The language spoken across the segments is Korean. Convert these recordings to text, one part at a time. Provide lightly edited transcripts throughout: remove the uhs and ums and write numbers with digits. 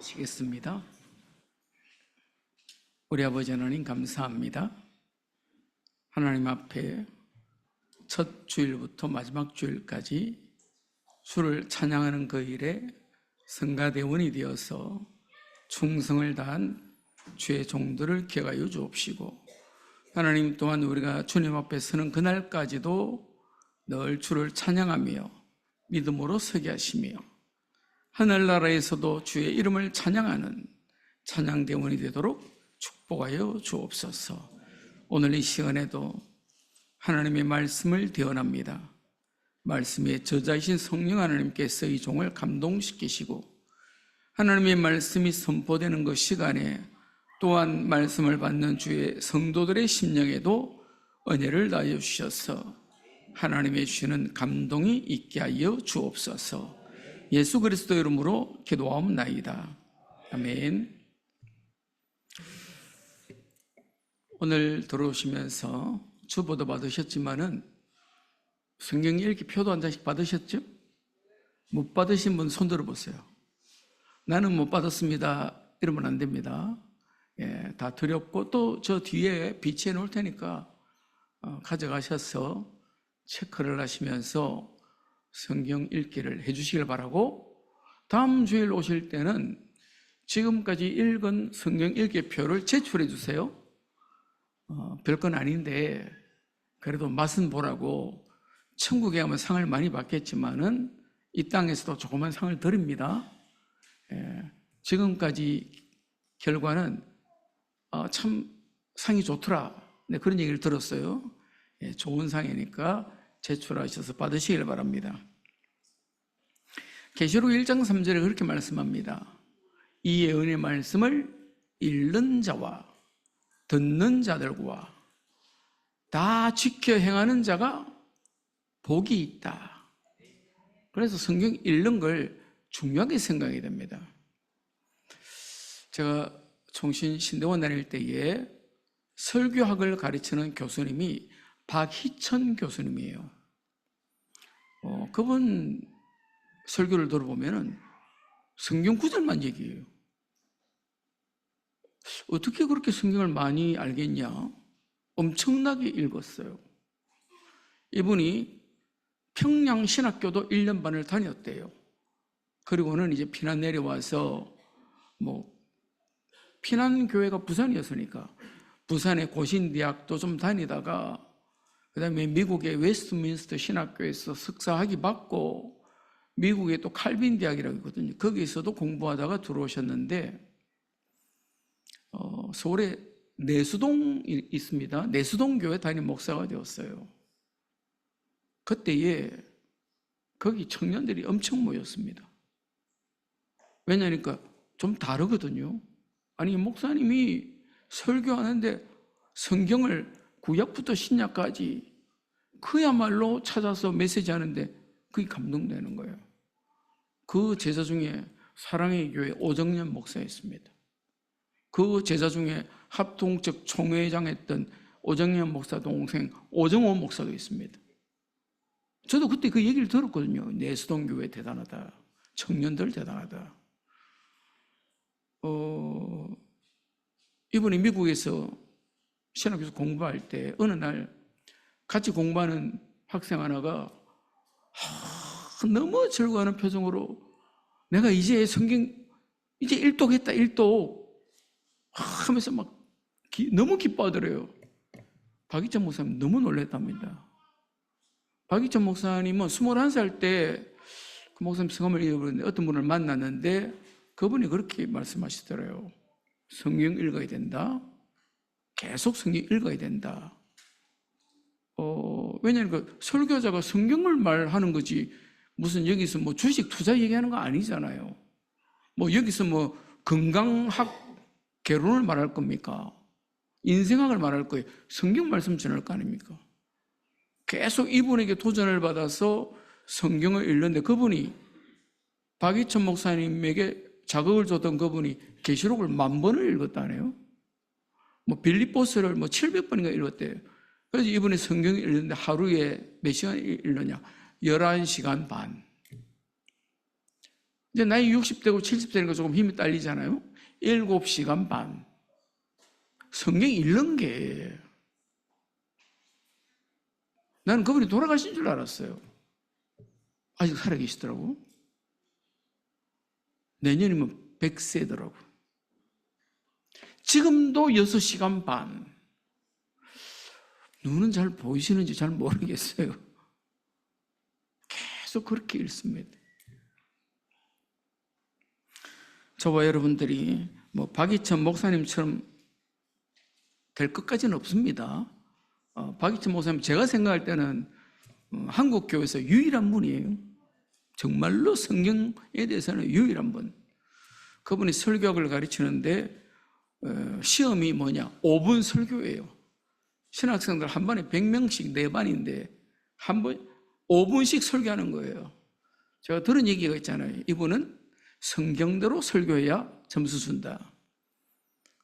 기도하시겠습니다. 우리 아버지 하나님 감사합니다. 하나님 앞에 첫 주일부터 마지막 주일까지 주를 찬양하는 그 일에 성가대원이 되어서 충성을 다한 주의 종들을 기억하여 주옵시고, 하나님 또한 우리가 주님 앞에 서는 그날까지도 늘 주를 찬양하며 믿음으로 서게 하시며 하늘나라에서도 주의 이름을 찬양하는 찬양대원이 되도록 축복하여 주옵소서. 오늘 이 시간에도 하나님의 말씀을 대언합니다. 말씀의 저자이신 성령 하나님께서 이 종을 감동시키시고, 하나님의 말씀이 선포되는 그 시간에 또한 말씀을 받는 주의 성도들의 심령에도 은혜를 다하여 주셔서 하나님의 주시는 감동이 있게 하여 주옵소서. 예수 그리스도 이름으로 기도하옵나이다. 아멘. 오늘 들어오시면서 주보도 받으셨지만은 성경 읽기 표도 한 장씩 받으셨죠? 못 받으신 분 손 들어보세요. 나는 못 받았습니다 이러면 안 됩니다. 다 드렸고 또 저 뒤에 비치해 놓을 테니까 가져가셔서 체크를 하시면서 성경 읽기를 해주시길 바라고, 다음 주일 오실 때는 지금까지 읽은 성경 읽기표를 제출해 주세요. 별건 아닌데 그래도 맛은 보라고. 천국에 가면 상을 많이 받겠지만은 이 땅에서도 조그만 상을 드립니다. 지금까지 결과는 참 상이 좋더라, 그런 얘기를 들었어요. 좋은 상이니까 제출하셔서 받으시길 바랍니다. 계시록 1장 3절에 그렇게 말씀합니다. 이 예언의 말씀을 읽는 자와 듣는 자들과 다 지켜 행하는 자가 복이 있다. 그래서 성경 읽는 걸 중요하게 생각해야 됩니다. 제가 총신 신대원 다닐 때에 설교학을 가르치는 교수님이 박희천 교수님이에요. 그분 설교를 들어보면 성경 구절만 얘기해요. 어떻게 그렇게 성경을 많이 알겠냐? 엄청나게 읽었어요. 이분이 평양신학교도 1년 반을 다녔대요. 그리고는 이제 피난 내려와서 피난교회가 부산이었으니까 부산의 고신대학도 좀 다니다가 그 다음에 미국의 웨스트민스터 신학교에서 석사학위 받고, 미국에 또 칼빈 대학이라고 있거든요. 거기서도 공부하다가 들어오셨는데, 서울에 내수동이 있습니다. 내수동 교회 담임 목사가 되었어요. 그때에 거기 청년들이 엄청 모였습니다. 왜냐니까 좀 다르거든요. 아니, 목사님이 설교하는데 성경을 구약부터 신약까지 그야말로 찾아서 메시지 하는데 그게 감동되는 거예요. 그 제자 중에 사랑의 교회 오정년 목사였습니다. 그 제자 중에 합동측 총회장 했던 오정년 목사 동생 오정호 목사도 있습니다. 저도 그때 그 얘기를 들었거든요. 내수동 교회 대단하다, 청년들 대단하다. 이분이 미국에서 신학교에서 공부할 때 어느 날 같이 공부하는 학생 하나가 너무 즐거워하는 표정으로 내가 이제 성경 이제 일독했다, 일독 하면서 막 너무 기뻐하더래요. 박희천 목사님 너무 놀랐답니다. 박희천 목사님은 21살 때 그 목사님 성함을 잃어버렸는데 어떤 분을 만났는데 그분이 그렇게 말씀하시더래요. 성경 읽어야 된다. 계속 성경 읽어야 된다. 왜냐하면 그 설교자가 성경을 말하는 거지 무슨 여기서 주식 투자 얘기하는 거 아니잖아요. 여기서 건강학 개론을 말할 겁니까? 인생학을 말할 거예요. 성경 말씀 전할 거 아닙니까? 계속 이분에게 도전을 받아서 성경을 읽는데, 그분이 박희천 목사님에게 자극을 줬던 그분이 계시록을 10,000번을 읽었다네요. 빌립보서를 700번인가 읽었대요. 그래서 이분이 성경을 읽는데 하루에 몇 시간 읽느냐? 11시간 반. 이제 나이 60대고 70대니까 조금 힘이 딸리잖아요. 7시간 반. 성경 읽는 게 나는 그분이 돌아가신 줄 알았어요. 아직 살아계시더라고. 내년이면 100세더라고. 지금도 6시간 반. 눈은 잘 보이시는지 잘 모르겠어요. 계속 그렇게 읽습니다. 저와 여러분들이 뭐 박이천 목사님처럼 될 것까지는 없습니다. 박이천 목사님 제가 생각할 때는 한국 교회에서 유일한 분이에요. 정말로 성경에 대해서는 유일한 분. 그분이 설교학을 가르치는데 시험이 뭐냐? 5분 설교예요. 신학생들 한 번에 100명씩 4반인데 한 번 5분씩 설교하는 거예요. 제가 들은 얘기가 있잖아요. 이분은 성경대로 설교해야 점수 준다.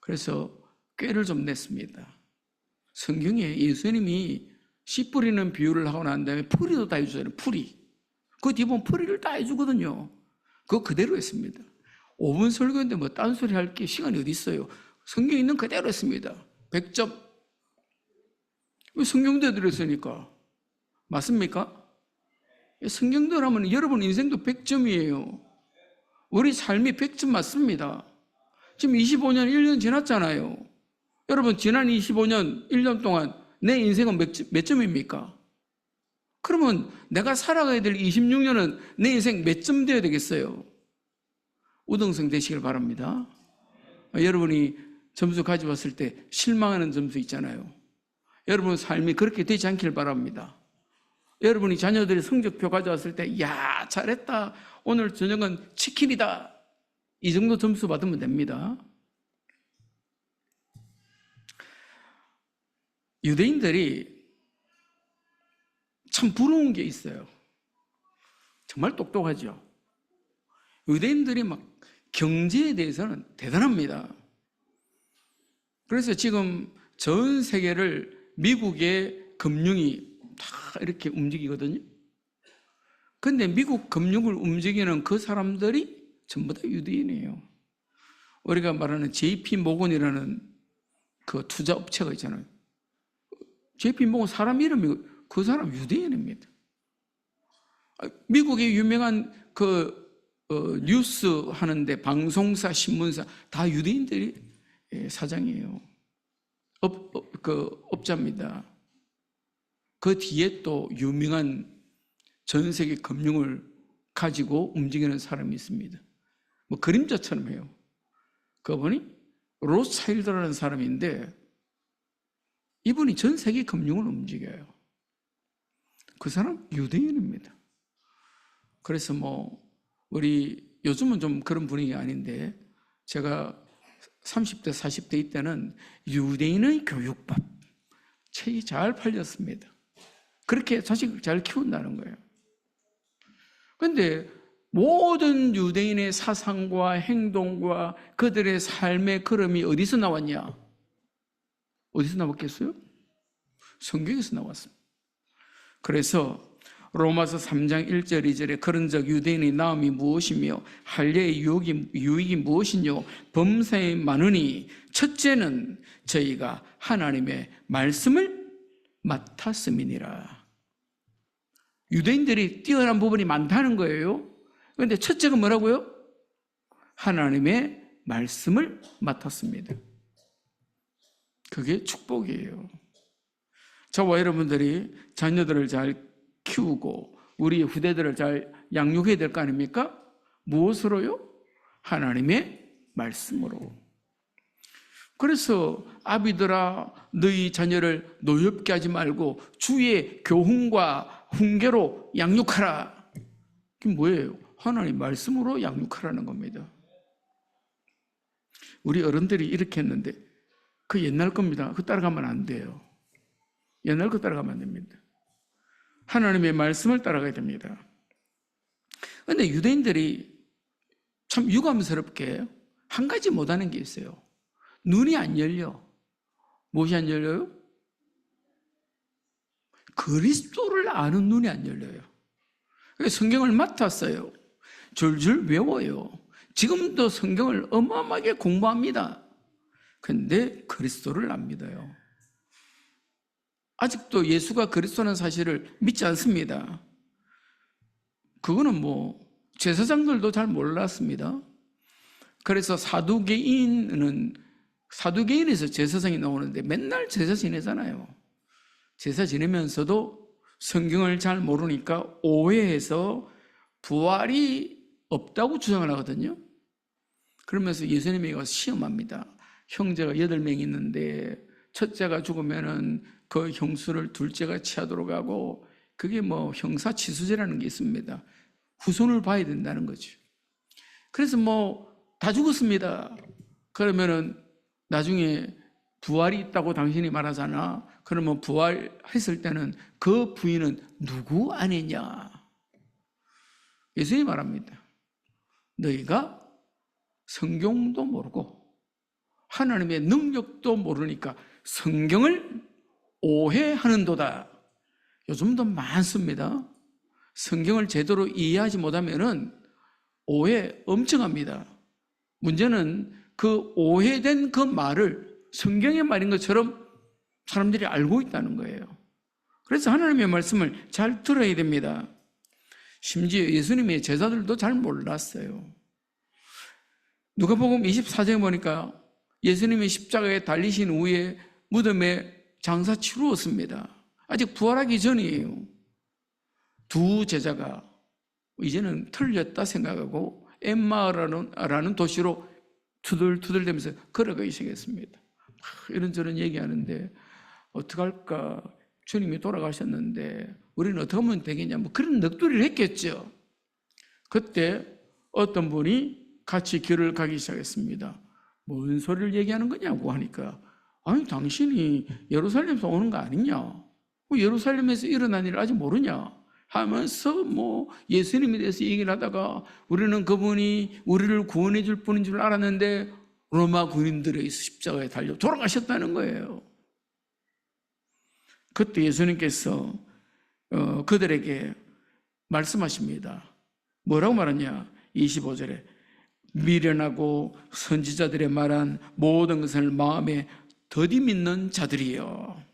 그래서 꾀를 좀 냈습니다. 성경에 예수님이 씨 뿌리는 비유를 하고 난 다음에 풀이도 다 해주잖아요. 풀이. 그 뒤에 보면 풀이를 다 해주거든요. 그거 그대로 했습니다. 5분 설교인데 뭐 딴소리 할 게 시간이 어디 있어요. 성경에 있는 그대로 했습니다. 100점. 왜 성경대로 들었으니까. 맞습니까? 성경대로 하면 여러분 인생도 100점이에요. 우리 삶이 100점 맞습니다. 지금 25년, 1년 지났잖아요. 여러분 지난 25년, 1년 동안 내 인생은 몇 점입니까? 그러면 내가 살아가야 될 26년은 내 인생 몇 점 되어야 되겠어요? 우등생 되시길 바랍니다. 여러분이 점수 가져왔을 때 실망하는 점수 있잖아요. 여러분 삶이 그렇게 되지 않길 바랍니다. 여러분이 자녀들이 성적표 가져왔을 때 야 잘했다. 오늘 저녁은 치킨이다. 이 정도 점수 받으면 됩니다. 유대인들이 참 부러운 게 있어요. 정말 똑똑하죠. 유대인들이 막 경제에 대해서는 대단합니다. 그래서 지금 전 세계를 미국의 금융이 다 이렇게 움직이거든요. 근데 미국 금융을 움직이는 그 사람들이 전부 다 유대인이에요. 우리가 말하는 JP 모건이라는 그 투자 업체가 있잖아요. JP 모건 사람 이름이 그 사람 유대인입니다. 미국의 유명한 뉴스 하는데 방송사, 신문사 다 유대인들이 사장이에요. 업자입니다. 그 뒤에 또 유명한 전 세계 금융을 가지고 움직이는 사람이 있습니다. 뭐 그림자처럼 해요. 그분이 로스차일드라는 사람인데 이분이 전 세계 금융을 움직여요. 그 사람 유대인입니다. 그래서 뭐 우리 요즘은 좀 그런 분위기가 아닌데 제가 30대, 40대 이때는 유대인의 교육법 책이 잘 팔렸습니다. 그렇게 자식을 잘 키운다는 거예요. 그런데 모든 유대인의 사상과 행동과 그들의 삶의 걸음이 어디서 나왔냐? 어디서 나왔겠어요? 성경에서 나왔습니다. 그래서 로마서 3장 1절 2절에 그런 적 유대인의 나음이 무엇이며 할례의 유익이 무엇이뇨 범사에 많으니 첫째는 저희가 하나님의 말씀을 맡았음이니라. 유대인들이 뛰어난 부분이 많다는 거예요. 그런데 첫째가 뭐라고요? 하나님의 말씀을 맡았습니다. 그게 축복이에요. 저와 여러분들이 자녀들을 잘 키우고 우리 후대들을 잘 양육해야 될 거 아닙니까? 무엇으로요? 하나님의 말씀으로. 그래서 아비들아 너희 자녀를 노엽게 하지 말고 주의 교훈과 훈계로 양육하라. 그게 뭐예요? 하나님 말씀으로 양육하라는 겁니다. 우리 어른들이 이렇게 했는데 그 옛날 겁니다. 그거 따라가면 안 돼요. 옛날 거 따라가면 안 됩니다. 하나님의 말씀을 따라가야 됩니다. 그런데 유대인들이 참 유감스럽게 한 가지 못하는 게 있어요. 눈이 안 열려. 무엇이 안 열려요? 그리스도를 아는 눈이 안 열려요. 그래서 성경을 맡았어요. 줄줄 외워요. 지금도 성경을 어마어마하게 공부합니다. 근데 그리스도를 안 믿어요. 아직도 예수가 그리스도라는 사실을 믿지 않습니다. 그거는 제사장들도 잘 몰랐습니다. 그래서 사두개인에서 제사장이 나오는데 맨날 제사 지내잖아요. 제사 지내면서도 성경을 잘 모르니까 오해해서 부활이 없다고 주장을 하거든요. 그러면서 예수님이 가서 시험합니다. 형제가 8명 있는데 첫째가 죽으면은 그 형수를 둘째가 취하도록 하고, 그게 형사치수제라는 게 있습니다. 후손을 봐야 된다는 거죠. 그래서 다 죽었습니다. 그러면은 나중에 부활이 있다고 당신이 말하잖아. 그러면 부활했을 때는 그 부인은 누구 아니냐? 예수님이 말합니다. 너희가 성경도 모르고 하나님의 능력도 모르니까 성경을 오해하는도다. 요즘도 많습니다. 성경을 제대로 이해하지 못하면은 오해 엄청 합니다. 문제는 그 오해된 그 말을 성경의 말인 것처럼 사람들이 알고 있다는 거예요. 그래서 하나님의 말씀을 잘 들어야 됩니다. 심지어 예수님의 제자들도 잘 몰랐어요. 누가복음 24장에 보니까 예수님이 십자가에 달리신 후에 무덤에 장사 치루었습니다. 아직 부활하기 전이에요. 두 제자가 이제는 틀렸다 생각하고 엠마라는 도시로 투덜투덜대면서 걸어가기 시작했습니다. 이런저런 얘기하는데 어떡할까? 주님이 돌아가셨는데 우리는 어떻게 하면 되겠냐? 그런 넋두리를 했겠죠. 그때 어떤 분이 같이 길을 가기 시작했습니다. 뭔 소리를 얘기하는 거냐고 하니까, 아니 당신이 예루살렘에서 오는 거 아니냐? 예루살렘에서 일어난 일을 아직 모르냐? 하면서 예수님에 대해서 얘기를 하다가 우리는 그분이 우리를 구원해 줄 분인 줄 알았는데 로마 군인들에 의해서 십자가에 달려 돌아가셨다는 거예요. 그때 예수님께서 그들에게 말씀하십니다. 뭐라고 말하냐? 25절에 미련하고 선지자들의 말한 모든 것을 마음에 더디 믿는 자들이여,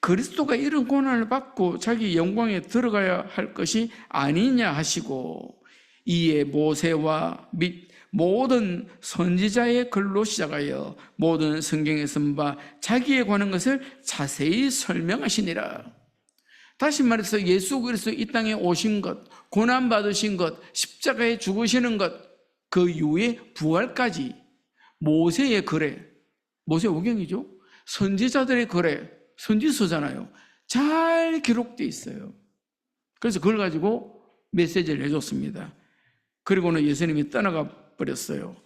그리스도가 이런 고난을 받고 자기 영광에 들어가야 할 것이 아니냐 하시고, 이에 모세와 및 모든 선지자의 글로 시작하여 모든 성경에 쓴 바 자기에 관한 것을 자세히 설명하시니라. 다시 말해서 예수 그리스도 이 땅에 오신 것, 고난받으신 것, 십자가에 죽으시는 것, 그 이후에 부활까지 모세의 글에, 모세 오경이죠, 선지자들의 글에, 선지서잖아요, 잘 기록되어 있어요. 그래서 그걸 가지고 메시지를 해줬습니다. 그리고는 예수님이 떠나가 버렸어요.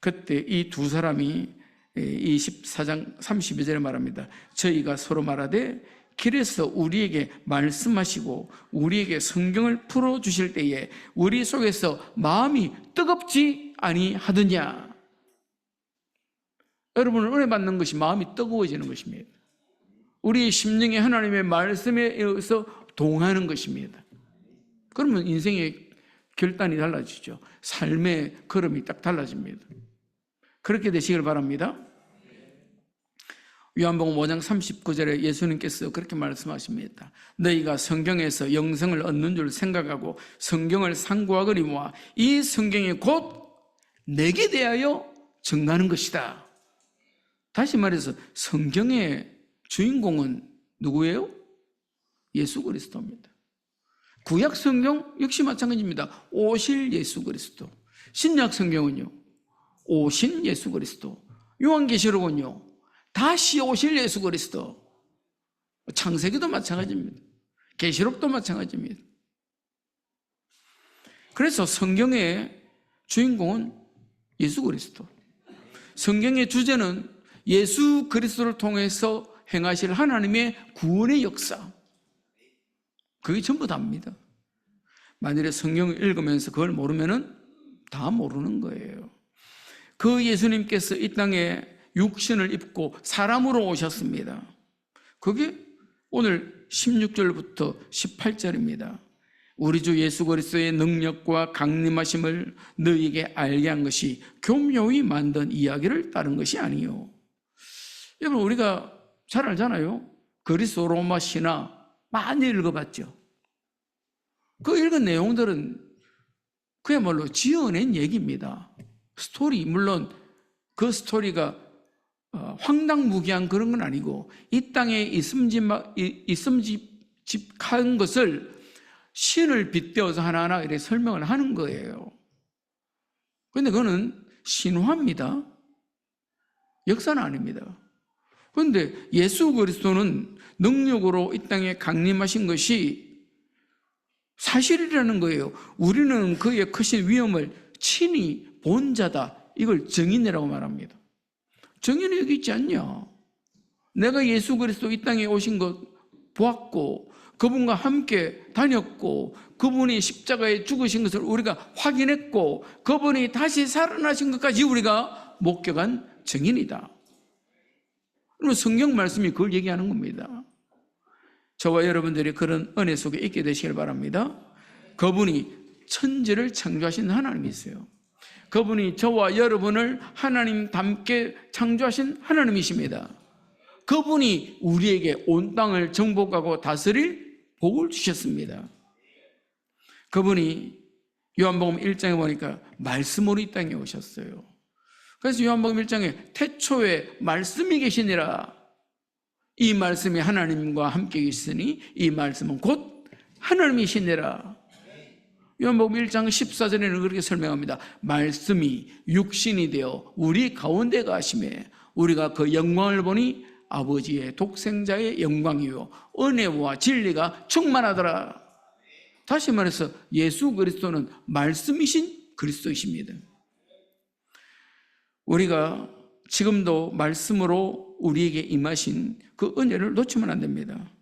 그때 이 두 사람이 이 14장 32절에 말합니다. 저희가 서로 말하되 길에서 우리에게 말씀하시고 우리에게 성경을 풀어주실 때에 우리 속에서 마음이 뜨겁지 아니하더냐. 여러분을 은혜 받는 것이 마음이 뜨거워지는 것입니다. 우리의 심령이 하나님의 말씀에 의해서 동하는 것입니다. 그러면 인생의 결단이 달라지죠. 삶의 걸음이 딱 달라집니다. 그렇게 되시길 바랍니다. 요한복음 5장 39절에 예수님께서 그렇게 말씀하십니다. 너희가 성경에서 영생을 얻는 줄 생각하고 성경을 상고하거니와 이 성경이 곧 내게 대하여 증거하는 것이다. 다시 말해서 성경의 주인공은 누구예요? 예수 그리스도입니다. 구약 성경 역시 마찬가지입니다. 오실 예수 그리스도. 신약 성경은요, 오신 예수 그리스도. 요한계시록은요, 다시 오실 예수 그리스도. 창세기도 마찬가지입니다. 계시록도 마찬가지입니다. 그래서 성경의 주인공은 예수 그리스도. 성경의 주제는 예수 그리스도를 통해서 행하실 하나님의 구원의 역사. 그게 전부 다입니다. 만일에 성경을 읽으면서 그걸 모르면은 다 모르는 거예요. 그 예수님께서 이 땅에 육신을 입고 사람으로 오셨습니다. 그게 오늘 16절부터 18절입니다. 우리 주 예수 그리스도의 능력과 강림하심을 너희에게 알게 한 것이 교묘히 만든 이야기를 따른 것이 아니요. 여러분, 우리가 잘 알잖아요. 그리스 로마 신화 많이 읽어봤죠. 그 읽은 내용들은 그야말로 지어낸 얘기입니다. 스토리, 물론 그 스토리가 황당무계한 그런 건 아니고 이 땅에 있음직한 것을 신을 빗대어서 하나하나 이렇게 설명을 하는 거예요. 그런데 그거는 신화입니다. 역사는 아닙니다. 그런데 예수 그리스도는 능력으로 이 땅에 강림하신 것이 사실이라는 거예요. 우리는 그의 크신 위엄을 친히 본 자다. 이걸 증인이라고 말합니다. 증인이 여기 있지 않냐? 내가 예수 그리스도 이 땅에 오신 것 보았고 그분과 함께 다녔고 그분이 십자가에 죽으신 것을 우리가 확인했고 그분이 다시 살아나신 것까지 우리가 목격한 증인이다. 그러면 성경 말씀이 그걸 얘기하는 겁니다. 저와 여러분들이 그런 은혜 속에 있게 되시길 바랍니다. 그분이 천지를 창조하신 하나님이세요. 그분이 저와 여러분을 하나님 닮게 창조하신 하나님이십니다. 그분이 우리에게 온 땅을 정복하고 다스릴 복을 주셨습니다. 그분이 요한복음 1장에 보니까 말씀으로 이 땅에 오셨어요. 그래서 요한복음 1장에 태초에 말씀이 계시니라. 이 말씀이 하나님과 함께 있으니 이 말씀은 곧 하나님이시니라. 요한복음 1장 14절에는 그렇게 설명합니다. 말씀이 육신이 되어 우리 가운데 가심에 우리가 그 영광을 보니 아버지의 독생자의 영광이요 은혜와 진리가 충만하더라. 다시 말해서 예수 그리스도는 말씀이신 그리스도이십니다. 우리가 지금도 말씀으로 우리에게 임하신 그 은혜를 놓치면 안 됩니다.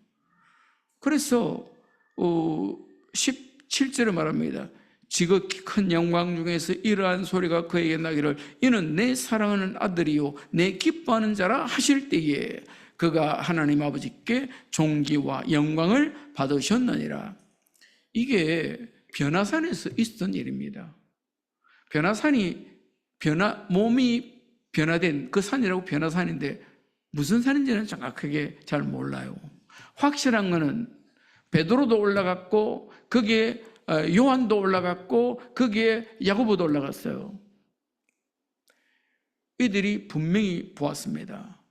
그래서 17절에 말합니다. 지극히 큰 영광 중에서 이러한 소리가 그에게 나기를 이는 내 사랑하는 아들이요 내 기뻐하는 자라 하실 때에 그가 하나님 아버지께 존귀와 영광을 받으셨느니라. 이게 변화산에서 있었던 일입니다. 변화산이 몸이 변화된 그 산이라고 변화산인데 무슨 산인지는 정확하게 잘 몰라요. 확실한 거는 베드로도 올라갔고 거기에 요한도 올라갔고 거기에 야고보도 올라갔어요. 이들이 분명히 보았습니다.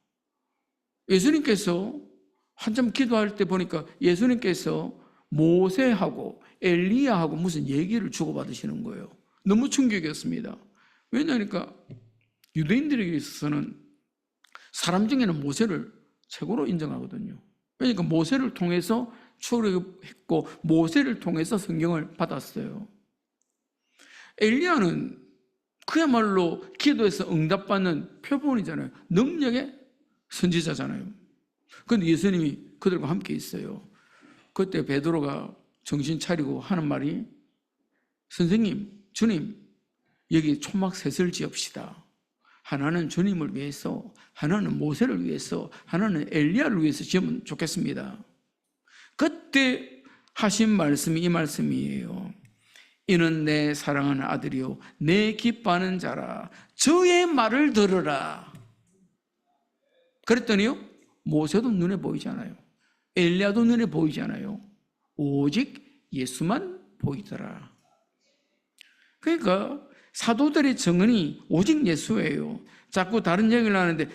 예수님께서 한참 기도할 때 보니까 예수님께서 모세하고 엘리야하고 무슨 얘기를 주고받으시는 거예요. 너무 충격이었습니다. 왜냐하니까 유대인들에게 있어서는 사람 중에는 모세를 최고로 인정하거든요. 그러니까 모세를 통해서 출애굽했고 모세를 통해서 성경을 받았어요. 엘리야는 그야말로 기도에서 응답받는 표본이잖아요. 능력의 선지자잖아요. 그런데 예수님이 그들과 함께 있어요. 그때 베드로가 정신 차리고 하는 말이 선생님, 주님, 여기 초막셋을 지읍시다. 하나는 주님을 위해서, 하나는 모세를 위해서, 하나는 엘리야를 위해서 지으면 좋겠습니다. 그때 하신 말씀이 이 말씀이에요. 이는 내 사랑하는 아들이요 내 기뻐하는 자라. 저의 말을 들으라. 그랬더니요 모세도 눈에 보이잖아요. 엘리야도 눈에 보이잖아요. 오직 예수만 보이더라. 그러니까 사도들의 증언이 오직 예수예요. 자꾸 다른 얘기를 하는데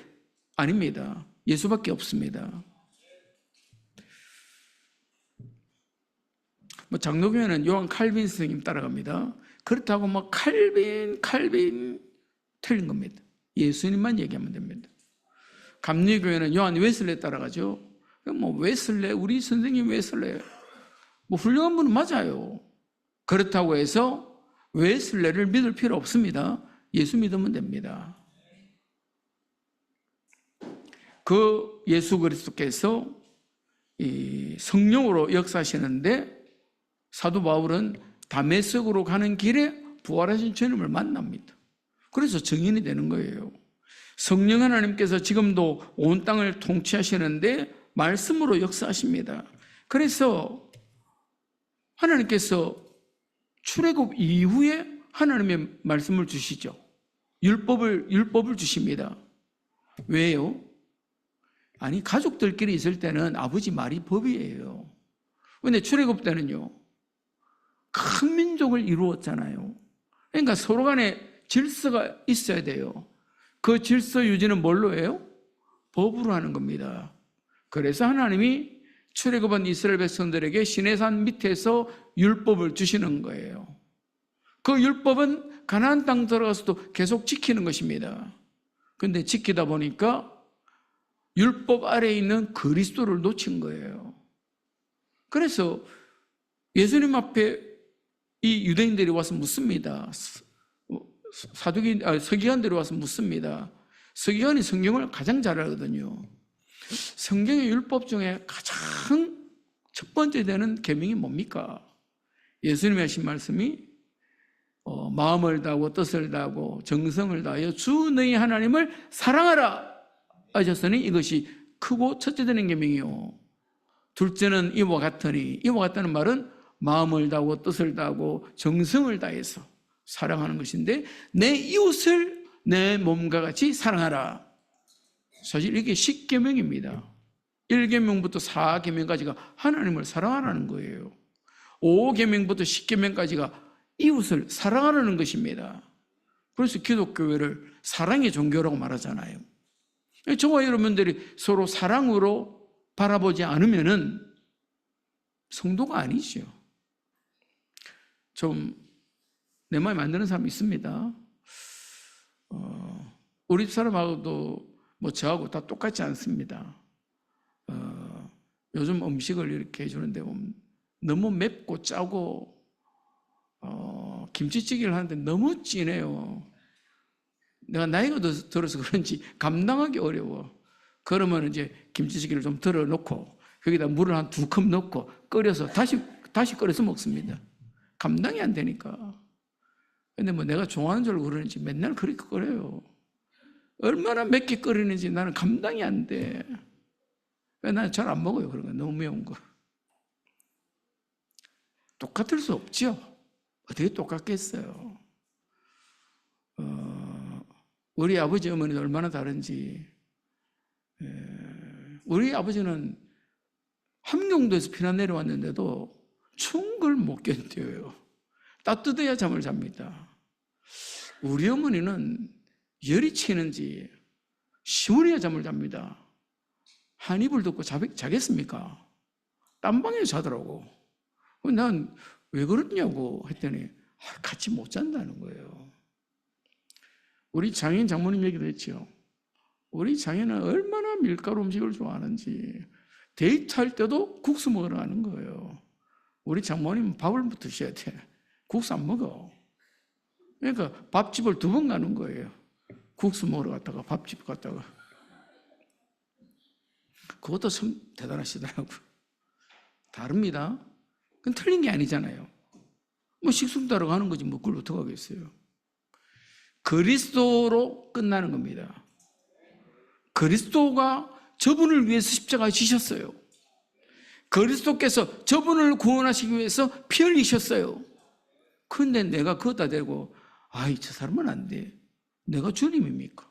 아닙니다. 예수밖에 없습니다. 장로교회는 요한 칼빈 스님 따라갑니다. 그렇다고 칼빈 틀린 겁니다. 예수님만 얘기하면 됩니다. 감리교회는 요한 웨슬레 따라가죠. 웨슬레, 우리 선생님 웨슬레, 훌륭한 분은 맞아요. 그렇다고 해서 웨슬레를 믿을 필요 없습니다. 예수 믿으면 됩니다. 그 예수 그리스도께서 성령으로 역사하시는데 사도 바울은 다메섹으로 가는 길에 부활하신 주님을 만납니다. 그래서 증인이 되는 거예요. 성령 하나님께서 지금도 온 땅을 통치하시는데 말씀으로 역사하십니다. 그래서 하나님께서 출애굽 이후에 하나님의 말씀을 주시죠. 율법을 주십니다. 왜요? 아니, 가족들끼리 있을 때는 아버지 말이 법이에요. 근데 출애굽 때는요, 큰 민족을 이루었잖아요. 그러니까 서로 간에 질서가 있어야 돼요. 그 질서 유지는 뭘로 해요? 법으로 하는 겁니다. 그래서 하나님이 출애굽한 이스라엘 백성들에게 시내산 밑에서 율법을 주시는 거예요. 그 율법은 가나안 땅 들어가서도 계속 지키는 것입니다. 그런데 지키다 보니까 율법 아래에 있는 그리스도를 놓친 거예요. 그래서 예수님 앞에 이 유대인들이 와서 묻습니다. 서기관들이 와서 묻습니다. 서기관이 성경을 가장 잘 알거든요. 성경의 율법 중에 가장 첫 번째 되는 계명이 뭡니까? 예수님이 하신 말씀이 마음을 다하고 뜻을 다하고 정성을 다하여 주 너희 하나님을 사랑하라 하셨으니 이것이 크고 첫째 되는 계명이요. 둘째는 이와 같으니, 이와 같다는 말은 마음을 다하고 뜻을 다하고 정성을 다해서 사랑하는 것인데, 내 이웃을 내 몸과 같이 사랑하라. 사실 이게 10계명입니다. 1계명부터 4계명까지가 하나님을 사랑하라는 거예요. 5계명부터 10계명까지가 이웃을 사랑하라는 것입니다. 그래서 기독교회를 사랑의 종교라고 말하잖아요. 저와 여러분들이 서로 사랑으로 바라보지 않으면은 성도가 아니죠. 좀 내 마음에 안 드는 사람이 있습니다. 우리 집 사람하고도 뭐 저하고 다 똑같지 않습니다. 요즘 음식을 이렇게 해주는데 너무 맵고 짜고 김치찌개를 하는데 너무 진해요. 내가 나이가 들어서 그런지 감당하기 어려워. 그러면 이제 김치찌개를 좀 덜어 놓고 거기다 물을 한 2컵 넣고 끓여서 다시 끓여서 먹습니다. 감당이 안 되니까. 근데 뭐 내가 좋아하는 줄 그러는지 맨날 그렇게 끓여요. 얼마나 맵게 끓이는지 나는 감당이 안 돼. 나는 잘 안 먹어요. 그런 거 너무 매운 거. 똑같을 수 없죠. 어떻게 똑같겠어요. 우리 아버지 어머니도 얼마나 다른지. 우리 아버지는 함경도에서 피난 내려왔는데도 추운 걸 못 견뎌요. 따뜻해야 잠을 잡니다. 우리 어머니는 열이 치는지 시원해야 잠을 잡니다. 한 이불 덮고 자겠습니까? 딴방에 자더라고. 난 왜 그러냐고 했더니 같이 못 잔다는 거예요. 우리 장인 장모님 얘기도 했죠. 우리 장인은 얼마나 밀가루 음식을 좋아하는지 데이트할 때도 국수 먹으러 가는 거예요. 우리 장모님은 밥을 드셔야 돼. 국수 안 먹어. 그러니까 밥집을 2번 가는 거예요. 국수 먹으러 갔다가 밥집 갔다가. 그것도 참 대단하시더라고요. 다릅니다. 그건 틀린 게 아니잖아요. 뭐 식순 따라 가는 거지 뭐 그걸 어떡하겠어요. 그리스도로 끝나는 겁니다. 그리스도가 저분을 위해서 십자가에 지셨어요. 그리스도께서 저분을 구원하시기 위해서 피 흘리셨어요. 그런데 내가 그것다 대고 저 사람은 안 돼. 내가 주님입니까?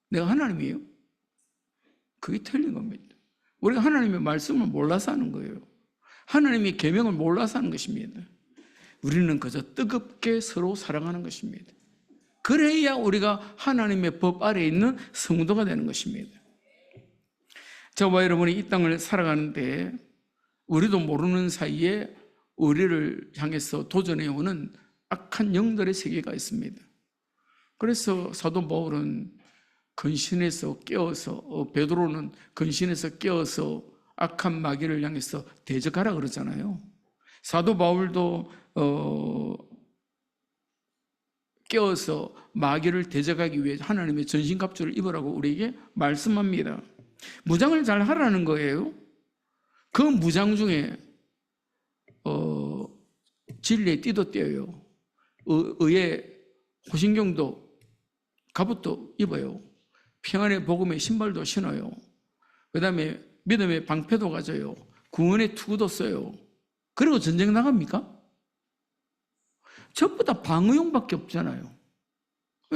내가 하나님이에요? 그게 틀린 겁니다. 우리가 하나님의 말씀을 몰라서 하는 거예요. 하나님의 계명을 몰라서 하는 것입니다. 우리는 그저 뜨겁게 서로 사랑하는 것입니다. 그래야 우리가 하나님의 법 아래에 있는 성도가 되는 것입니다. 저와 여러분이 이 땅을 살아가는데 우리도 모르는 사이에 우리를 향해서 도전해오는 악한 영들의 세계가 있습니다. 그래서 사도 바울은 근신에서 깨어서, 베드로는 근신에서 깨어서 악한 마귀를 향해서 대적하라 그러잖아요. 사도 바울도 깨어서 마귀를 대적하기 위해 하나님의 전신갑주를 입으라고 우리에게 말씀합니다. 무장을 잘 하라는 거예요. 그 무장 중에 진리의 띠도 떼어요. 의의 호신경도 갑옷도 입어요. 평안의 복음의 신발도 신어요. 그 다음에 믿음의 방패도 가져요. 구원의 투구도 써요. 그리고 전쟁 나갑니까? 전부 다 방어용밖에 없잖아요.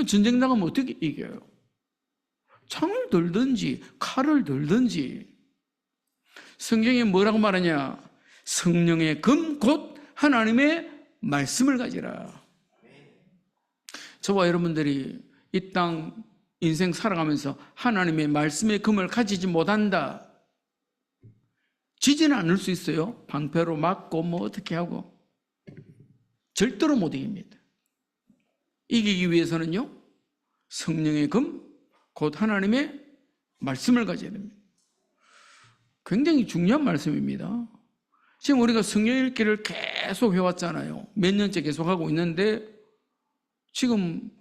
전쟁 나가면 어떻게 이겨요? 창을 들든지 칼을 들든지. 성경에 뭐라고 말하냐? 성령의 금 곧 하나님의 말씀을 가지라. 저와 여러분들이 이 땅 인생 살아가면서 하나님의 말씀의 금을 가지지 못한다. 지지는 않을 수 있어요. 방패로 맞고 뭐 어떻게 하고. 절대로 못 이깁니다. 이기기 위해서는요, 성령의 금, 곧 하나님의 말씀을 가져야 됩니다. 굉장히 중요한 말씀입니다. 지금 우리가 성경 읽기를 계속 해왔잖아요. 몇 년째 계속 하고 있는데, 지금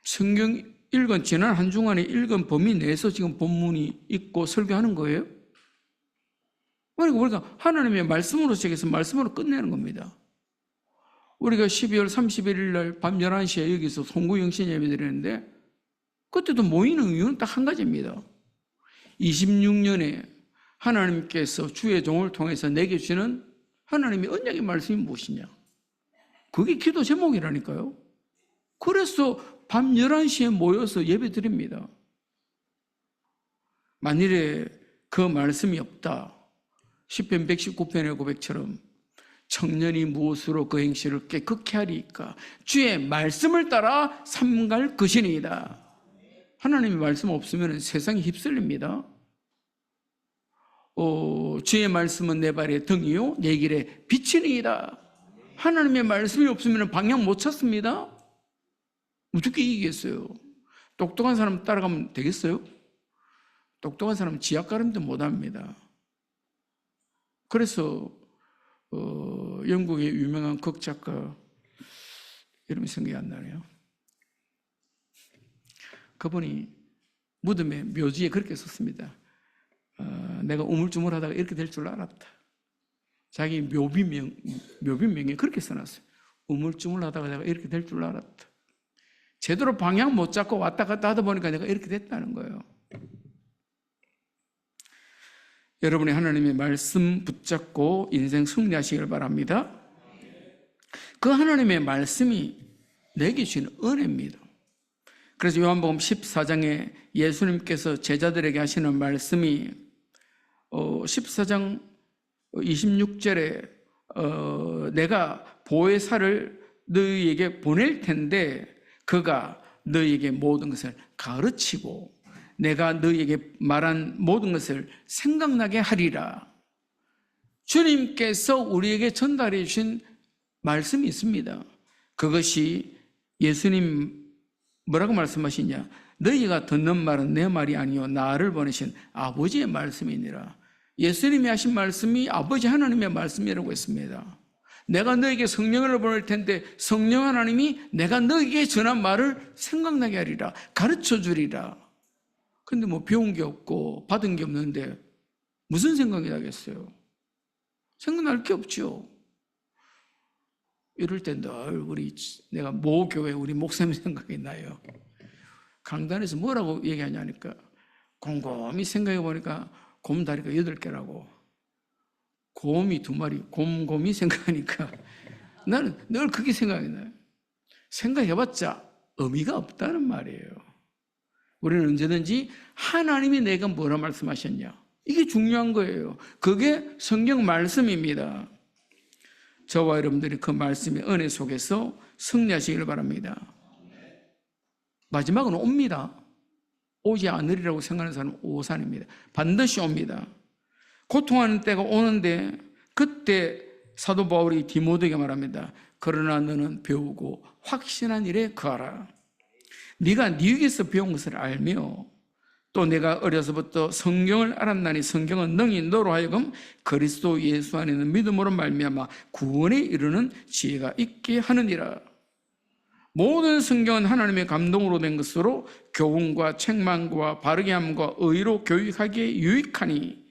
성경 읽은, 지난 한 주간에 읽은 범위 내에서 지금 본문이 있고 설교하는 거예요. 그러니까 우리가 하나님의 말씀으로 시작해서 말씀으로 끝내는 겁니다. 우리가 12월 31일 날 밤 11시에 여기서 송구영신 예배 드리는데, 그때도 모이는 이유는 딱 한 가지입니다. 26년에 하나님께서 주의 종을 통해서 내게 주시는 하나님의 언약의 말씀이 무엇이냐? 그게 기도 제목이라니까요. 그래서 밤 11시에 모여서 예배 드립니다. 만일에 그 말씀이 없다, 시편 119편의 고백처럼 청년이 무엇으로 그 행실을 깨끗게 하리까? 주의 말씀을 따라 삼갈 것이니이다. 하나님의 말씀 없으면 세상이 휩쓸립니다. 주의 말씀은 내 발의 등이요 내 길에 빛이니이다. 하나님의 말씀이 없으면 방향 못 찾습니다. 어떻게 이기겠어요? 똑똑한 사람 따라가면 되겠어요? 똑똑한 사람은 지하 가름도 못합니다. 그래서 영국의 유명한 극작가 이름이 생각이 안 나네요. 그분이 무덤에 묘지에 그렇게 썼습니다. 내가 우물쭈물하다가 이렇게 될 줄 알았다. 자기 묘비명에 그렇게 써놨어요. 우물쭈물하다가 내가 이렇게 될 줄 알았다. 제대로 방향 못 잡고 왔다 갔다 하다 보니까 내가 이렇게 됐다는 거예요. 여러분이 하나님의 말씀 붙잡고 인생 승리하시길 바랍니다. 그 하나님의 말씀이 내게 주신 은혜입니다. 그래서 요한복음 14장에 예수님께서 제자들에게 하시는 말씀이 14장 26절에 내가 보혜사를 너희에게 보낼 텐데 그가 너희에게 모든 것을 가르치고 내가 너희에게 말한 모든 것을 생각나게 하리라. 주님께서 우리에게 전달해 주신 말씀이 있습니다. 그것이 예수님 뭐라고 말씀하시냐? 너희가 듣는 말은 내 말이 아니요 나를 보내신 아버지의 말씀이니라. 예수님이 하신 말씀이 아버지 하나님의 말씀이라고 했습니다. 내가 너에게 성령을 보낼 텐데 성령 하나님이 내가 너에게 전한 말을 생각나게 하리라. 가르쳐 주리라. 근데 뭐 배운 게 없고 받은 게 없는데 무슨 생각이 나겠어요? 생각날 게 없죠. 이럴 때 늘 내가 모 교회 우리 목사님 생각이 나요. 강단에서 뭐라고 얘기하냐니까 곰곰이 생각해 보니까 곰 다리가 8개라고 곰이 2마리 곰곰이 생각하니까 나는 늘 그게 생각이 나요. 생각해봤자 의미가 없다는 말이에요. 우리는 언제든지 하나님이 내가 뭐라 말씀하셨냐 이게 중요한 거예요. 그게 성경 말씀입니다. 저와 여러분들이 그 말씀의 은혜 속에서 승리하시기를 바랍니다. 마지막은 옵니다. 오지 않으리라고 생각하는 사람은 오산입니다. 반드시 옵니다. 고통하는 때가 오는데 그때 사도 바울이 디모데에게 말합니다. 그러나 너는 배우고 확신한 일에 거하라. 네가 네에게서 배운 것을 알며 또 내가 어려서부터 성경을 알았나니 성경은 능히 너로 하여금 그리스도 예수 안에 있는 믿음으로 말미암아 구원에 이르는 지혜가 있게 하느니라. 모든 성경은 하나님의 감동으로 된 것으로 교훈과 책망과 바르게 함과 의로 교육하기에 유익하니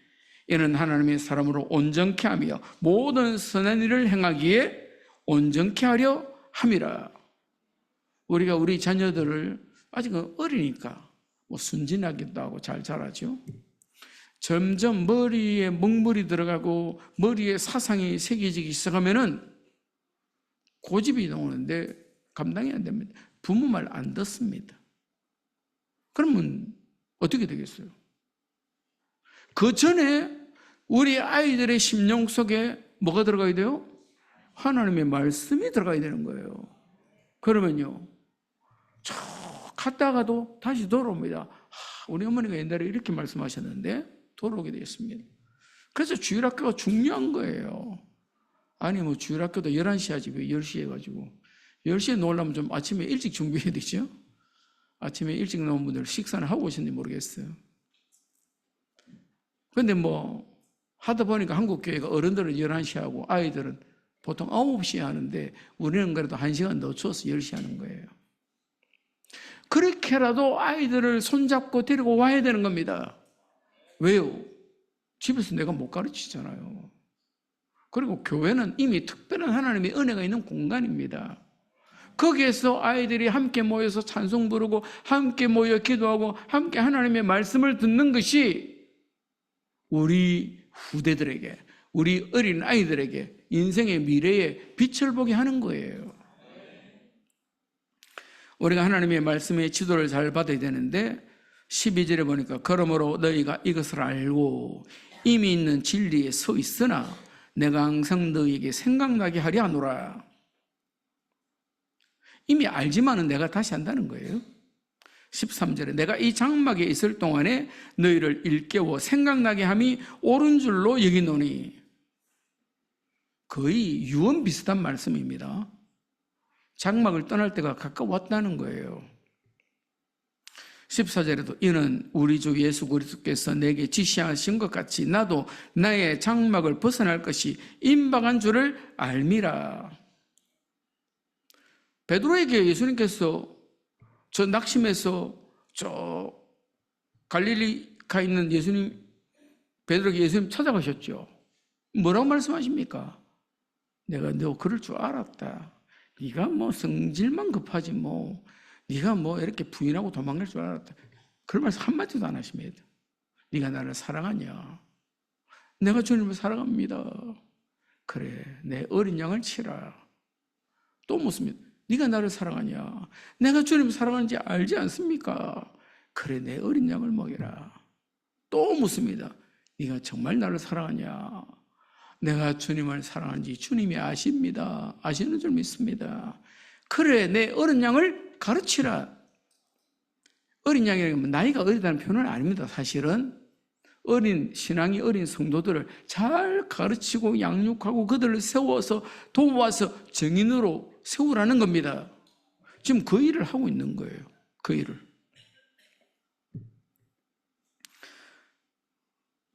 이는 하나님의 사람으로 온전케 하며 모든 선한 일을 행하기에 온전케 하려 함이라. 우리가 우리 자녀들을 아직은 어리니까 뭐 순진하기도 하고 잘 자라죠. 점점 머리에 먹물이 들어가고 머리에 사상이 새겨지기 시작하면은 고집이 나오는데 감당이 안 됩니다. 부모 말 안 듣습니다. 그러면 어떻게 되겠어요? 그 전에 우리 아이들의 심령 속에 뭐가 들어가야 돼요? 하나님의 말씀이 들어가야 되는 거예요. 그러면요, 저 갔다가도 다시 돌아옵니다. 우리 어머니가 옛날에 이렇게 말씀하셨는데 돌아오게 되었습니다. 그래서 주일학교가 중요한 거예요. 아니 뭐 주일학교도 11시 하지 왜 10시 해가지고 10시에 놓으려면 좀 아침에 일찍 준비해야 되죠. 아침에 일찍 나온 분들 식사는 하고 오셨는지 모르겠어요. 근데 뭐 하다 보니까 한국 교회가 어른들은 11시 하고 아이들은 보통 9시에 하는데 우리는 그래도 1시간 늦춰서 10시 하는 거예요. 그렇게라도 아이들을 손잡고 데리고 와야 되는 겁니다. 왜요? 집에서 내가 못 가르치잖아요. 그리고 교회는 이미 특별한 하나님의 은혜가 있는 공간입니다. 거기에서 아이들이 함께 모여서 찬송 부르고 함께 모여 기도하고 함께 하나님의 말씀을 듣는 것이 우리 후대들에게, 우리 어린 아이들에게 인생의 미래에 빛을 보게 하는 거예요. 우리가 하나님의 말씀의 지도를 잘 받아야 되는데 12절에 보니까 그러므로 너희가 이것을 알고 이미 있는 진리에 서 있으나 내가 항상 너희에게 생각나게 하려 하노라. 이미 알지만은 내가 다시 한다는 거예요. 13절에 내가 이 장막에 있을 동안에 너희를 일깨워 생각나게 함이 옳은 줄로 여기노니. 거의 유언 비슷한 말씀입니다. 장막을 떠날 때가 가까웠다는 거예요. 14절에도 이는 우리 주 예수 그리스도께서 내게 지시하신 것 같이 나도 나의 장막을 벗어날 것이 임박한 줄을 알미라. 베드로에게 예수님께서 저 낙심해서 저 갈릴리가 있는 예수님, 베드로에게 예수님 찾아가셨죠. 뭐라고 말씀하십니까? 내가 너 그럴 줄 알았다. 네가 뭐 성질만 급하지 뭐 네가 뭐 이렇게 부인하고 도망갈 줄 알았다. 그런 말씀 한마디도 안 하십니다. 네가 나를 사랑하냐? 내가 주님을 사랑합니다. 그래, 내 어린 양을 치라. 또 묻습니다. 네가 나를 사랑하냐? 내가 주님을 사랑하는지 알지 않습니까? 그래, 내 어린 양을 먹여라. 또 묻습니다. 네가 정말 나를 사랑하냐? 내가 주님을 사랑하는지 주님이 아십니다. 아시는 줄 믿습니다. 그래, 내 어린 양을 가르치라. 어린 양이라면 나이가 어리다는 표현은 아닙니다. 사실은 어린 신앙이 어린 성도들을 잘 가르치고 양육하고 그들을 세워서 도와서 정인으로 세우라는 겁니다. 지금 그 일을 하고 있는 거예요. 그 일을.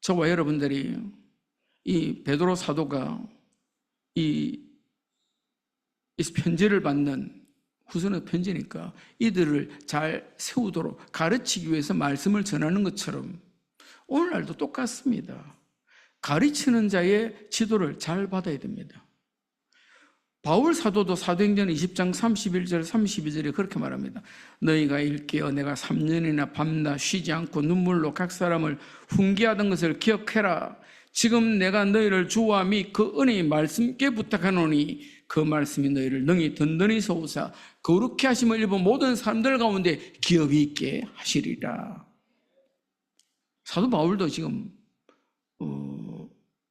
저와 여러분들이 이 베드로 사도가 이 편지를 받는 후손의 편지니까 이들을 잘 세우도록 가르치기 위해서 말씀을 전하는 것처럼 오늘날도 똑같습니다. 가르치는 자의 지도를 잘 받아야 됩니다. 바울 사도도 사도행전 20장 31절 32절에 그렇게 말합니다. 너희가 일깨어 내가 3년이나 밤낮 쉬지 않고 눈물로 각 사람을 훈계하던 것을 기억해라. 지금 내가 너희를 주와 및 그 은혜의 말씀께 부탁하노니 그 말씀이 너희를 능히 든든히 세우사 거룩히 하심을 입은 모든 사람들 가운데 기업이 있게 하시리라. 사도 바울도 지금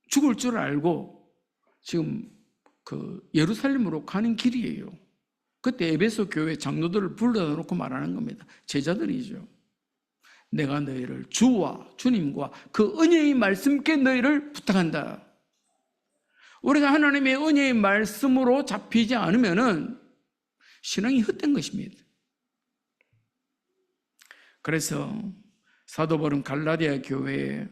죽을 줄 알고 지금 그 예루살렘으로 가는 길이에요. 그때 에베소 교회 장로들을 불러다 놓고 말하는 겁니다. 제자들이죠. 내가 너희를 주와 주님과 그 은혜의 말씀께 너희를 부탁한다. 우리가 하나님의 은혜의 말씀으로 잡히지 않으면은 신앙이 헛된 것입니다. 그래서 사도 바울은 갈라디아 교회에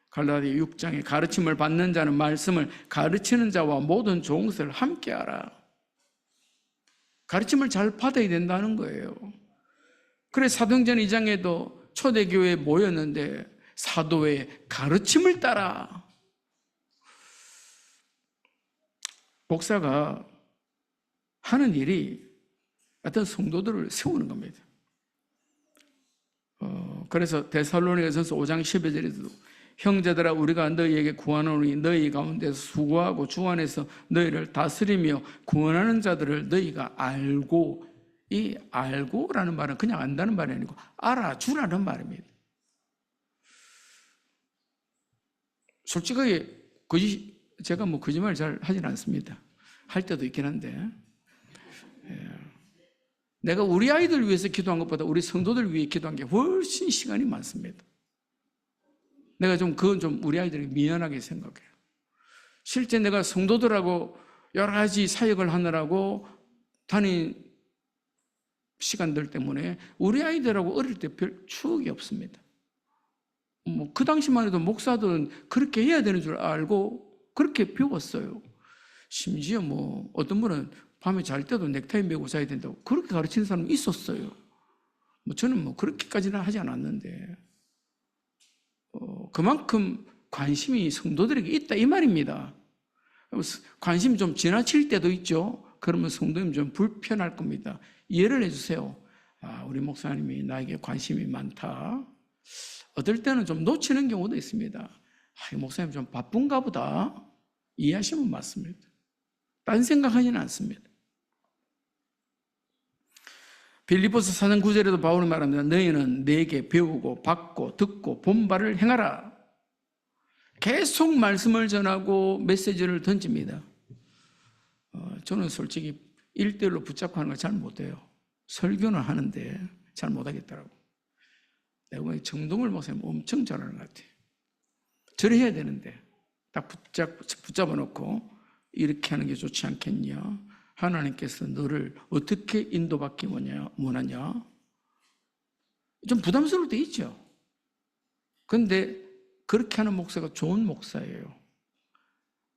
갈라디아 6장에 가르침을 받는 자는 말씀을 가르치는 자와 모든 좋은 것을 함께하라. 가르침을 잘 받아야 된다는 거예요. 그래서 사도행전 2장에도 초대교회에 모였는데 사도의 가르침을 따라. 목사가 하는 일이 어떤 성도들을 세우는 겁니다. 그래서 데살로니가전서 5장 12절에도 형제들아 우리가 너희에게 구하노니 너희 가운데서 수고하고 주 안에서 너희를 다스리며 구원하는 자들을 너희가 알고, 이 알고라는 말은 그냥 안다는 말이 아니고 알아주라는 말입니다. 솔직하게 제가 뭐 거짓말 잘 하진 않습니다. 할 때도 있긴 한데, 내가 우리 아이들 위해서 기도한 것보다 우리 성도들 위해 기도한 게 훨씬 시간이 많습니다. 내가 그건 좀 우리 아이들에게 미안하게 생각해요. 실제 내가 성도들하고 여러 가지 사역을 하느라고 다닌 시간들 때문에 우리 아이들하고 어릴 때 별 추억이 없습니다. 뭐 그 당시만 해도 목사들은 그렇게 해야 되는 줄 알고 그렇게 배웠어요. 심지어 뭐 어떤 분은 밤에 잘 때도 넥타이 메고 자야 된다고 그렇게 가르치는 사람이 있었어요. 뭐 저는 뭐 그렇게까지는 하지 않았는데, 그만큼 관심이 성도들에게 있다 이 말입니다. 관심이 좀 지나칠 때도 있죠. 그러면 성도님 좀 불편할 겁니다. 이해를 해주세요. 우리 목사님이 나에게 관심이 많다. 어떨 때는 좀 놓치는 경우도 있습니다. 목사님 좀 바쁜가 보다. 이해하시면 맞습니다. 딴 생각하지는 않습니다. 빌립보서 4장 9절에도 바울이 말합니다. 너희는 내게 배우고 받고 듣고 본 바를 행하라. 계속 말씀을 전하고 메시지를 던집니다. 저는 솔직히 1대1로 붙잡고 하는 걸 잘 못해요. 설교는 하는데 잘 못하겠더라고. 내가 보니 정동을 목사님 엄청 잘하는 것 같아요. 저래 해야 되는데 딱 붙잡아 놓고 이렇게 하는 게 좋지 않겠냐? 하나님께서 너를 어떻게 인도받기 원하냐? 좀 부담스러울 때 있죠. 그런데 그렇게 하는 목사가 좋은 목사예요.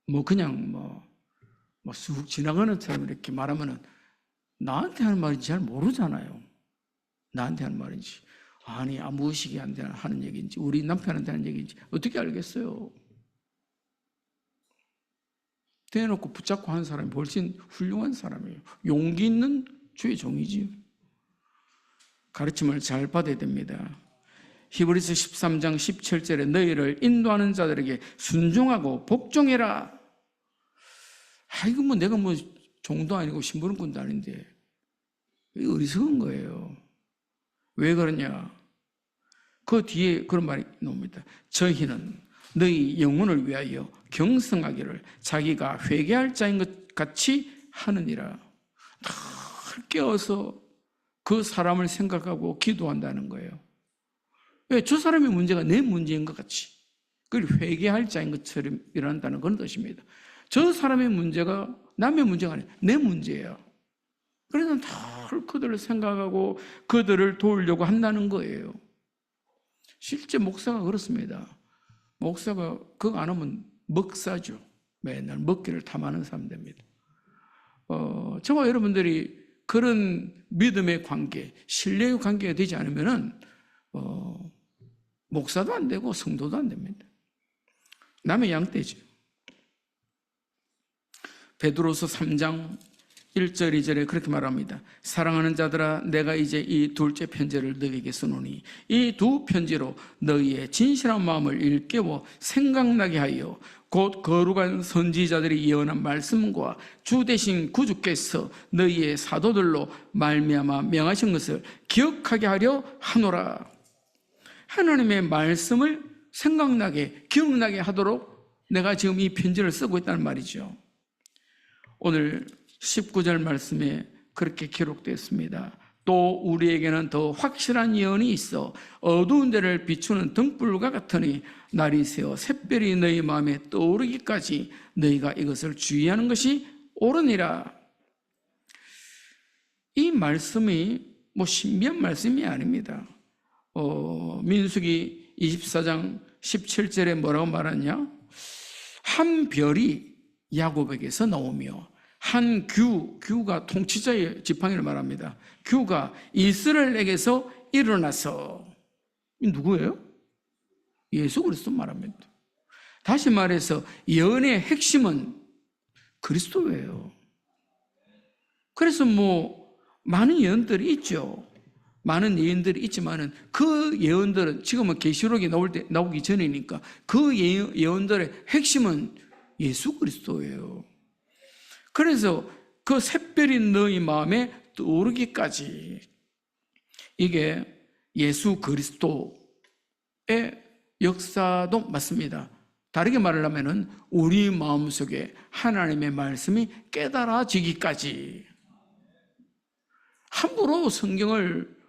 뭐 그냥 쑥 지나가는 사람 이렇게 말하면은 나한테 하는 말인지 잘 모르잖아요. 나한테 하는 말인지, 아니 아무 의식이 안 되는 하는 얘기인지, 우리 남편한테 하는 얘기인지 어떻게 알겠어요? 대놓고 붙잡고 하는 사람이 훨씬 훌륭한 사람이에요. 용기 있는 주의 종이지요. 가르침을 잘 받아야 됩니다. 히브리서 13장 17절에 너희를 인도하는 자들에게 순종하고 복종해라. 이거 뭐 내가 뭐 종도 아니고 심부름꾼도 아닌데 이거 어리석은 거예요. 왜 그러냐? 그 뒤에 그런 말이 나옵니다. 저희는 너희 영혼을 위하여 경성하기를 자기가 회개할 자인 것 같이 하느니라. 늘 깨어서 그 사람을 생각하고 기도한다는 거예요. 왜? 저 사람의 문제가 내 문제인 것 같이, 그걸 회개할 자인 것처럼 일어난다는 그런 뜻입니다. 저 사람의 문제가 남의 문제가 아니라 내 문제예요. 그래서 늘 그들을 생각하고 그들을 도우려고 한다는 거예요. 실제 목사가 그렇습니다. 목사가 그거 안 하면 먹사죠. 맨날 먹기를 탐하는 사람 됩니다. 저와 여러분들이 그런 믿음의 관계, 신뢰의 관계가 되지 않으면은 목사도 안 되고 성도도 안 됩니다. 남의 양떼죠. 베드로서 3장 1절 2절에 그렇게 말합니다. 사랑하는 자들아, 내가 이제 이 둘째 편지를 너희에게 쓰노니 이 두 편지로 너희의 진실한 마음을 일깨워 생각나게 하여 곧 거룩한 선지자들이 예언한 말씀과 주 대신 구주께서 너희의 사도들로 말미암아 명하신 것을 기억하게 하려 하노라. 하나님의 말씀을 생각나게, 기억나게 하도록 내가 지금 이 편지를 쓰고 있다는 말이죠. 오늘 19절 말씀에 그렇게 기록되었습니다. 또 우리에게는 더 확실한 예언이 있어 어두운 데를 비추는 등불과 같으니 날이 새어 샛별이 너희 마음에 떠오르기까지 너희가 이것을 주의하는 것이 옳으니라. 이 말씀이 뭐 신비한 말씀이 아닙니다. 민수기 24장 17절에 뭐라고 말하냐? 한 별이 야곱에게서 나오며 한 규가 통치자의 지팡이를 말합니다. 규가 이스라엘에게서 일어나서, 이 누구예요? 예수 그리스도 말합니다. 다시 말해서 예언의 핵심은 그리스도예요. 그래서 뭐 많은 예언들이 있죠. 많은 예언들이 있지만은 그 예언들은 지금은 계시록이 나오기 전이니까 그 예언들의 핵심은 예수 그리스도예요. 그래서 그 샛별이 너희 마음에 떠오르기까지 이게 예수 그리스도의 역사도 맞습니다. 다르게 말하면은 우리 마음속에 하나님의 말씀이 깨달아지기까지. 함부로 성경을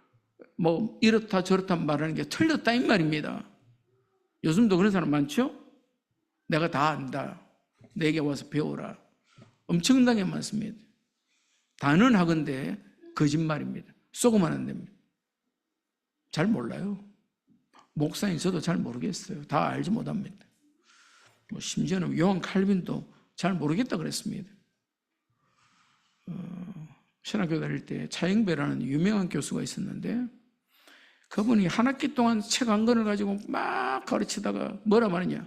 뭐 이렇다 저렇다 말하는 게 틀렸다 이 말입니다. 요즘도 그런 사람 많죠? 내가 다 안다. 내게 와서 배우라. 엄청나게 많습니다. 단언하건대 거짓말입니다. 속으면 안 됩니다. 잘 몰라요. 목사인 저도 잘 모르겠어요. 다 알지 못합니다. 뭐 심지어는 요한 칼빈도 잘 모르겠다 그랬습니다. 신학교 다닐 때 차영배라는 유명한 교수가 있었는데 그분이 한 학기 동안 책 한 권을 가지고 막 가르치다가 뭐라 말하냐,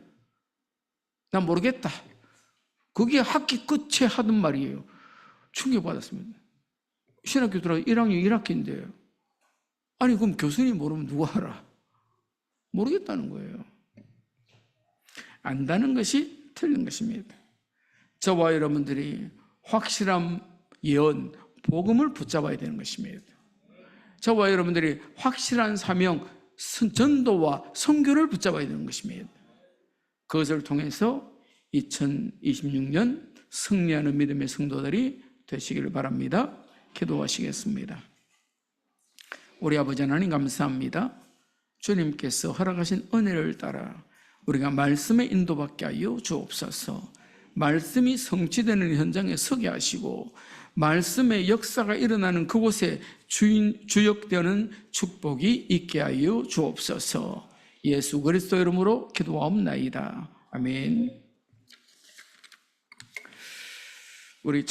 난 모르겠다. 그게 학기 끝에 하던 말이에요. 충격받았습니다. 신학교 들어가 1학년 1학기인데 아니 그럼 교수님 모르면 누가 알아? 모르겠다는 거예요. 안다는 것이 틀린 것입니다. 저와 여러분들이 확실한 예언, 복음을 붙잡아야 되는 것입니다. 저와 여러분들이 확실한 사명, 전도와 선교를 붙잡아야 되는 것입니다. 그것을 통해서 2026년 승리하는 믿음의 성도들이 되시기를 바랍니다. 기도하시겠습니다. 우리 아버지 하나님 감사합니다. 주님께서 허락하신 은혜를 따라 우리가 말씀에 인도받게 하여 주옵소서. 말씀이 성취되는 현장에 서게 하시고 말씀의 역사가 일어나는 그곳에 주역되는 축복이 있게 하여 주옵소서. 예수 그리스도 이름으로 기도하옵나이다. 아멘. 우리